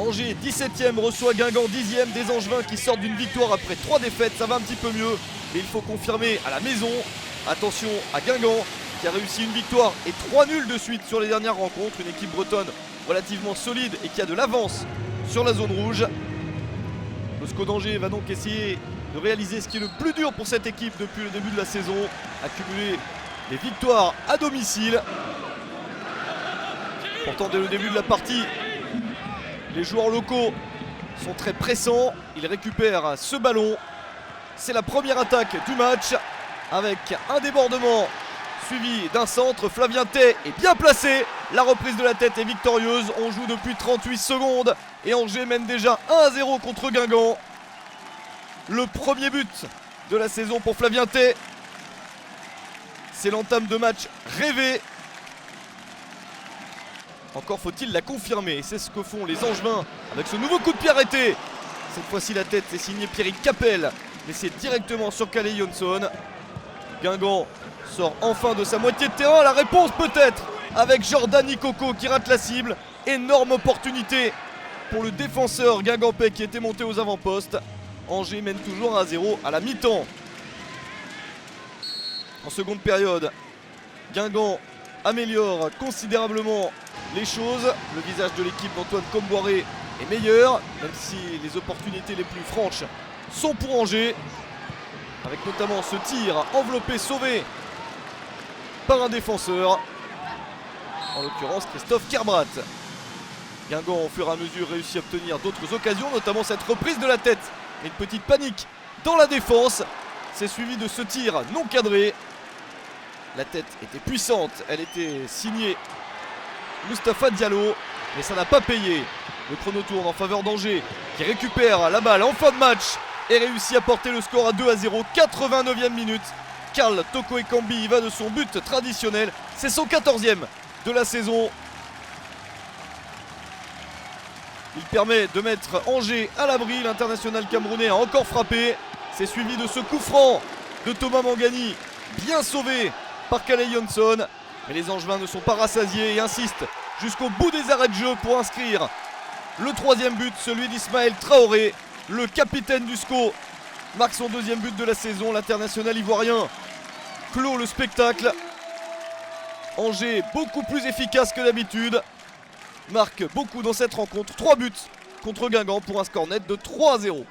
Angers 17ème reçoit Guingamp 10ème, des Angevins qui sortent d'une victoire après 3 défaites, ça va un petit peu mieux, mais il faut confirmer à la maison. Attention à Guingamp qui a réussi une victoire et 3 nuls de suite sur les dernières rencontres, une équipe bretonne relativement solide et qui a de l'avance sur la zone rouge. Le SCO d'Angers va donc essayer de réaliser ce qui est le plus dur pour cette équipe depuis le début de la saison, accumuler des victoires à domicile. Pourtant dès le début de la partie, les joueurs locaux sont très pressants, ils récupèrent ce ballon. C'est la première attaque du match avec un débordement suivi d'un centre. Flavien Tay est bien placé, la reprise de la tête est victorieuse. On joue depuis 38 secondes et Angers mène déjà 1-0 contre Guingamp. Le premier but de la saison pour Flavien Tay. C'est l'entame de match rêvé. Encore faut-il la confirmer, et c'est ce que font les Angevins avec ce nouveau coup de pied arrêté. Cette fois-ci la tête est signée Pierrick Capel, mais c'est directement sur Calais Johnson. Guingamp sort enfin de sa moitié de terrain, la réponse peut-être avec Jordan Ikoko qui rate la cible. Énorme opportunité pour le défenseur guingampais qui était monté aux avant-postes. Angers mène toujours 1-0 à la mi-temps. En seconde période, Guingamp améliore considérablement les choses. Le visage de l'équipe d'Antoine Comboiré est meilleur, même si les opportunités les plus franches sont pour Angers. Avec notamment ce tir enveloppé, sauvé par un défenseur, en l'occurrence Christophe Kerbrat. Guingamp au fur et à mesure réussit à obtenir d'autres occasions, notamment cette reprise de la tête. Une petite panique dans la défense. C'est suivi de ce tir non cadré. La tête était puissante, elle était signée Mustapha Diallo, mais ça n'a pas payé. Le chrono tourne en faveur d'Angers qui récupère la balle en fin de match et réussit à porter le score à 2-0, 89e minute. Karl Toko Ekambi va de son but traditionnel, c'est son 14e de la saison. Il permet de mettre Angers à l'abri, l'international camerounais a encore frappé. C'est suivi de ce coup franc de Thomas Mangani, bien sauvé par Calais Johnson. Mais les Angevins ne sont pas rassasiés et insistent jusqu'au bout des arrêts de jeu pour inscrire le 3e but, celui d'Ismaël Traoré. Le capitaine du SCO marque son 2e but de la saison. L'international ivoirien clôt le spectacle. Angers beaucoup plus efficace que d'habitude, marque beaucoup dans cette rencontre. 3 buts contre Guingamp pour un score net de 3-0.